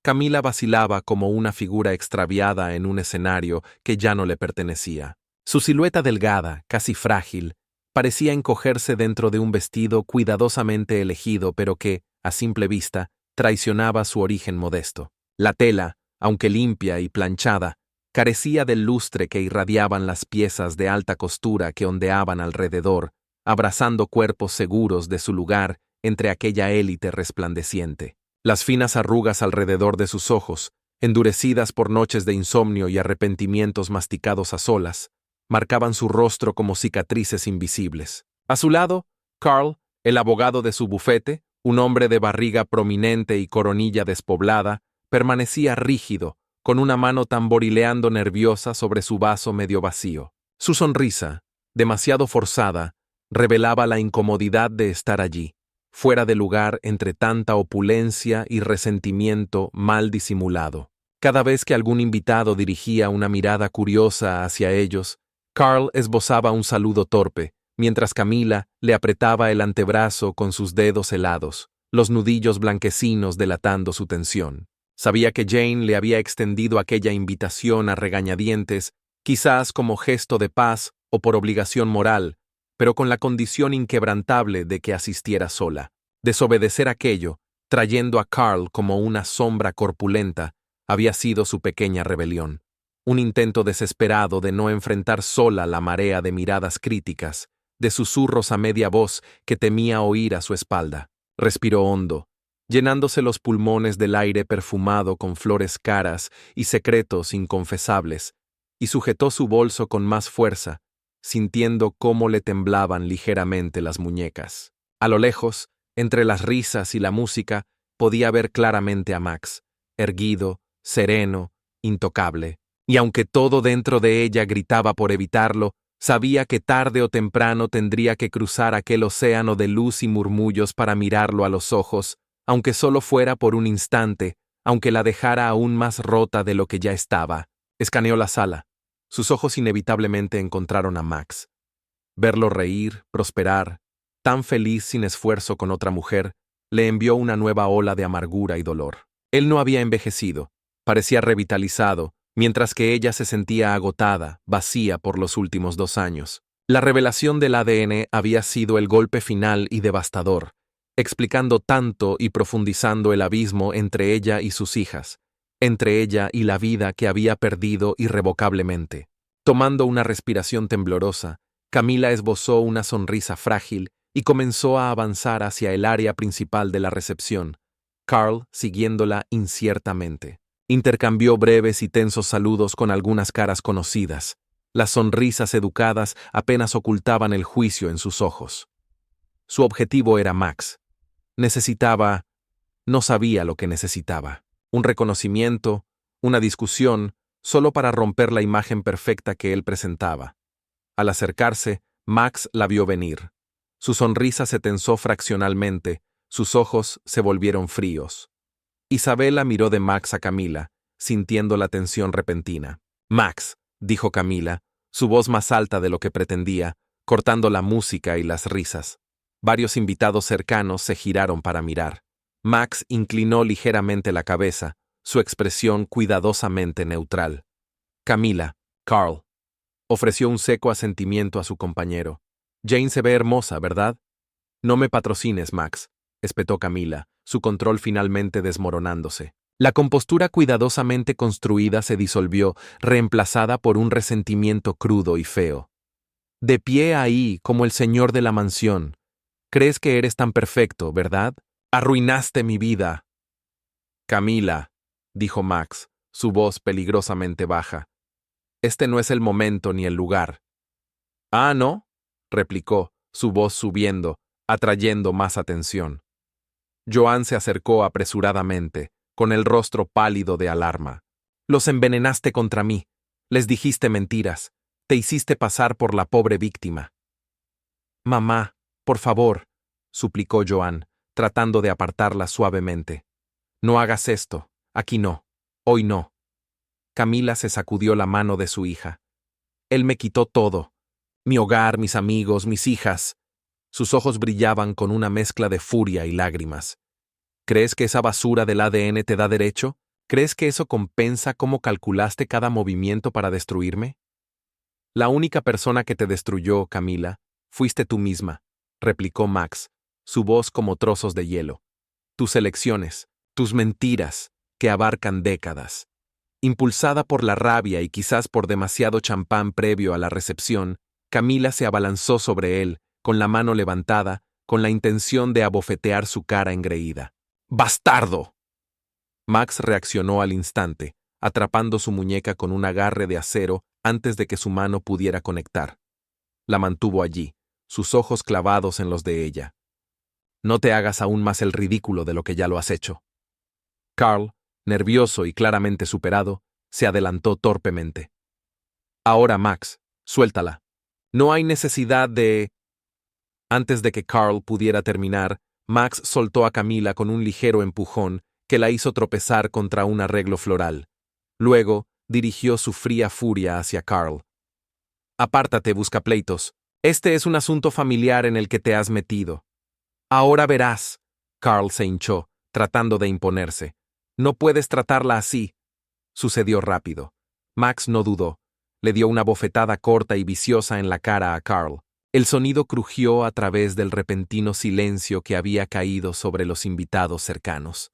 Camila vacilaba como una figura extraviada en un escenario que ya no le pertenecía. Su silueta delgada, casi frágil, parecía encogerse dentro de un vestido cuidadosamente elegido pero que, a simple vista, traicionaba su origen modesto. La tela, aunque limpia y planchada, carecía del lustre que irradiaban las piezas de alta costura que ondeaban alrededor, abrazando cuerpos seguros de su lugar entre aquella élite resplandeciente. Las finas arrugas alrededor de sus ojos, endurecidas por noches de insomnio y arrepentimientos masticados a solas, marcaban su rostro como cicatrices invisibles. A su lado, Carl, el abogado de su bufete, un hombre de barriga prominente y coronilla despoblada, permanecía rígido, con una mano tamborileando nerviosa sobre su vaso medio vacío. Su sonrisa, demasiado forzada, revelaba la incomodidad de estar allí, fuera de lugar entre tanta opulencia y resentimiento mal disimulado. Cada vez que algún invitado dirigía una mirada curiosa hacia ellos, Carl esbozaba un saludo torpe, mientras Camila le apretaba el antebrazo con sus dedos helados, los nudillos blanquecinos delatando su tensión. Sabía que Jane le había extendido aquella invitación a regañadientes, quizás como gesto de paz o por obligación moral, pero con la condición inquebrantable de que asistiera sola. Desobedecer aquello, trayendo a Carl como una sombra corpulenta, había sido su pequeña rebelión. Un intento desesperado de no enfrentar sola la marea de miradas críticas, de susurros a media voz que temía oír a su espalda. Respiró hondo, llenándose los pulmones del aire perfumado con flores caras y secretos inconfesables, y sujetó su bolso con más fuerza, sintiendo cómo le temblaban ligeramente las muñecas. A lo lejos, entre las risas y la música, podía ver claramente a Max, erguido, sereno, intocable. Y aunque todo dentro de ella gritaba por evitarlo, sabía que tarde o temprano tendría que cruzar aquel océano de luz y murmullos para mirarlo a los ojos, aunque solo fuera por un instante, aunque la dejara aún más rota de lo que ya estaba. Escaneó la sala. Sus ojos inevitablemente encontraron a Max. Verlo reír, prosperar, tan feliz sin esfuerzo con otra mujer, le envió una nueva ola de amargura y dolor. Él no había envejecido, parecía revitalizado, mientras que ella se sentía agotada, vacía por los últimos 2 años. La revelación del ADN había sido el golpe final y devastador, explicando tanto y profundizando el abismo entre ella y sus hijas, entre ella y la vida que había perdido irrevocablemente. Tomando una respiración temblorosa, Camila esbozó una sonrisa frágil y comenzó a avanzar hacia el área principal de la recepción, Carl siguiéndola inciertamente. Intercambió breves y tensos saludos con algunas caras conocidas. Las sonrisas educadas apenas ocultaban el juicio en sus ojos. Su objetivo era Max. No sabía lo que necesitaba. Un reconocimiento, una discusión, solo para romper la imagen perfecta que él presentaba. Al acercarse, Max la vio venir. Su sonrisa se tensó fraccionalmente, sus ojos se volvieron fríos. Isabela miró de Max a Camila, sintiendo la tensión repentina. «Max», dijo Camila, su voz más alta de lo que pretendía, cortando la música y las risas. Varios invitados cercanos se giraron para mirar. Max inclinó ligeramente la cabeza, su expresión cuidadosamente neutral. «Camila, Carl», ofreció un seco asentimiento a su compañero. «Jane se ve hermosa, ¿verdad?» «No me patrocines, Max», espetó Camila, su control finalmente desmoronándose. La compostura cuidadosamente construida se disolvió, reemplazada por un resentimiento crudo y feo. «De pie ahí, como el señor de la mansión. Crees que eres tan perfecto, ¿verdad? Arruinaste mi vida». «Camila», dijo Max, su voz peligrosamente baja. «Este no es el momento ni el lugar». «Ah, ¿no?», replicó, su voz subiendo, atrayendo más atención. Joan se acercó apresuradamente, con el rostro pálido de alarma. «Los envenenaste contra mí. Les dijiste mentiras. Te hiciste pasar por la pobre víctima». «Mamá, por favor», suplicó Joan, tratando de apartarla suavemente. «No hagas esto. Aquí no. Hoy no». Camila se sacudió la mano de su hija. «Él me quitó todo. Mi hogar, mis amigos, mis hijas». Sus ojos brillaban con una mezcla de furia y lágrimas. ¿Crees que esa basura del ADN te da derecho? ¿Crees que eso compensa cómo calculaste cada movimiento para destruirme? La única persona que te destruyó, Camila, fuiste tú misma, replicó Max, su voz como trozos de hielo. Tus elecciones, tus mentiras, que abarcan décadas. Impulsada por la rabia y quizás por demasiado champán previo a la recepción, Camila se abalanzó sobre él, con la mano levantada, con la intención de abofetear su cara engreída. ¡Bastardo! Max reaccionó al instante, atrapando su muñeca con un agarre de acero antes de que su mano pudiera conectar. La mantuvo allí, sus ojos clavados en los de ella. No te hagas aún más el ridículo de lo que ya lo has hecho. Carl, nervioso y claramente superado, se adelantó torpemente. Ahora, Max, suéltala. No hay necesidad de... Antes de que Carl pudiera terminar, Max soltó a Camila con un ligero empujón que la hizo tropezar contra un arreglo floral. Luego, dirigió su fría furia hacia Carl. «Apártate, buscapleitos. Este es un asunto familiar en el que te has metido». «Ahora verás». Carl se hinchó, tratando de imponerse. «No puedes tratarla así». Sucedió rápido. Max no dudó. Le dio una bofetada corta y viciosa en la cara a Carl. El sonido crujió a través del repentino silencio que había caído sobre los invitados cercanos.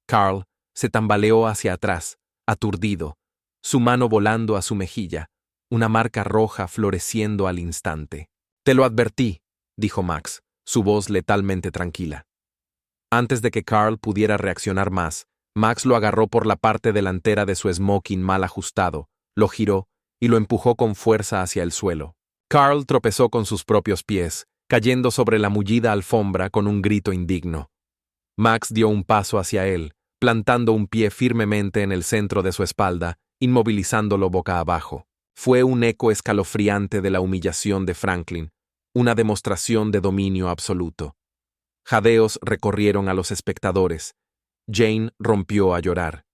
Carl se tambaleó hacia atrás, aturdido, su mano volando a su mejilla, una marca roja floreciendo al instante. «Te lo advertí», dijo Max, su voz letalmente tranquila. Antes de que Carl pudiera reaccionar más, Max lo agarró por la parte delantera de su smoking mal ajustado, lo giró y lo empujó con fuerza hacia el suelo. Carl tropezó con sus propios pies, cayendo sobre la mullida alfombra con un grito indigno. Max dio un paso hacia él, plantando un pie firmemente en el centro de su espalda, inmovilizándolo boca abajo. Fue un eco escalofriante de la humillación de Franklin, una demostración de dominio absoluto. Jadeos recorrieron a los espectadores. Jane rompió a llorar.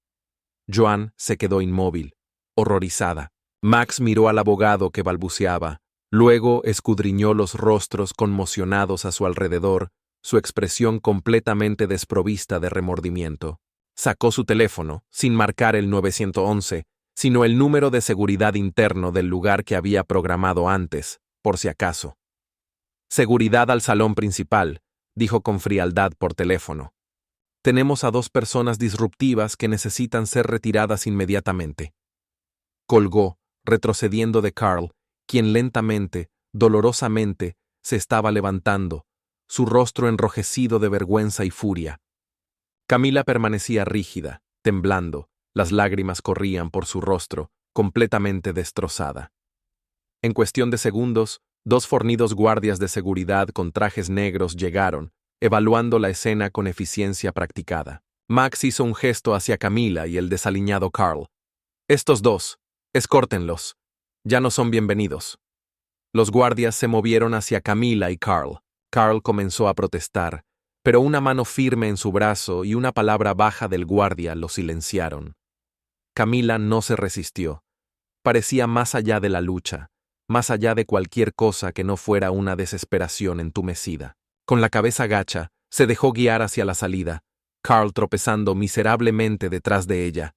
Joan se quedó inmóvil, horrorizada. Max miró al abogado que balbuceaba. Luego escudriñó los rostros conmocionados a su alrededor, su expresión completamente desprovista de remordimiento. Sacó su teléfono, sin marcar el 911, sino el número de seguridad interno del lugar que había programado antes, por si acaso. Seguridad al salón principal, dijo con frialdad por teléfono. Tenemos a 2 personas disruptivas que necesitan ser retiradas inmediatamente. Colgó, retrocediendo de Carl, quien lentamente, dolorosamente, se estaba levantando, su rostro enrojecido de vergüenza y furia. Camila permanecía rígida, temblando, las lágrimas corrían por su rostro, completamente destrozada. En cuestión de segundos, 2 fornidos guardias de seguridad con trajes negros llegaron, evaluando la escena con eficiencia practicada. Max hizo un gesto hacia Camila y el desaliñado Carl. Estos 2, escórtenlos. Ya no son bienvenidos. Los guardias se movieron hacia Camila y Carl. Carl comenzó a protestar, pero una mano firme en su brazo y una palabra baja del guardia lo silenciaron. Camila no se resistió. Parecía más allá de la lucha, más allá de cualquier cosa que no fuera una desesperación entumecida. Con la cabeza gacha, se dejó guiar hacia la salida, Carl tropezando miserablemente detrás de ella.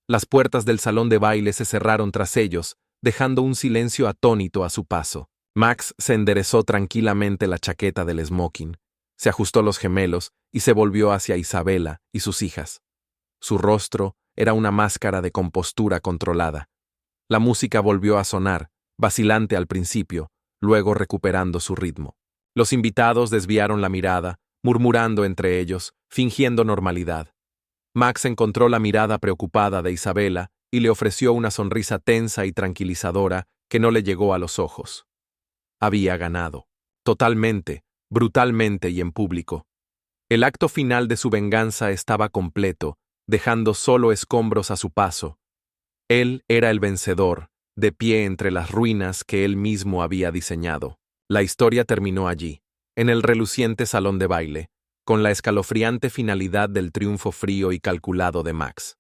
Las puertas del salón de baile se cerraron tras ellos, dejando un silencio atónito a su paso. Max se enderezó tranquilamente la chaqueta del smoking, se ajustó los gemelos y se volvió hacia Isabela y sus hijas. Su rostro era una máscara de compostura controlada. La música volvió a sonar, vacilante al principio, luego recuperando su ritmo. Los invitados desviaron la mirada, murmurando entre ellos, fingiendo normalidad. Max encontró la mirada preocupada de Isabela y le ofreció una sonrisa tensa y tranquilizadora que no le llegó a los ojos. Había ganado. Totalmente, brutalmente y en público. El acto final de su venganza estaba completo, dejando solo escombros a su paso. Él era el vencedor, de pie entre las ruinas que él mismo había diseñado. La historia terminó allí, en el reluciente salón de baile, con la escalofriante finalidad del triunfo frío y calculado de Max.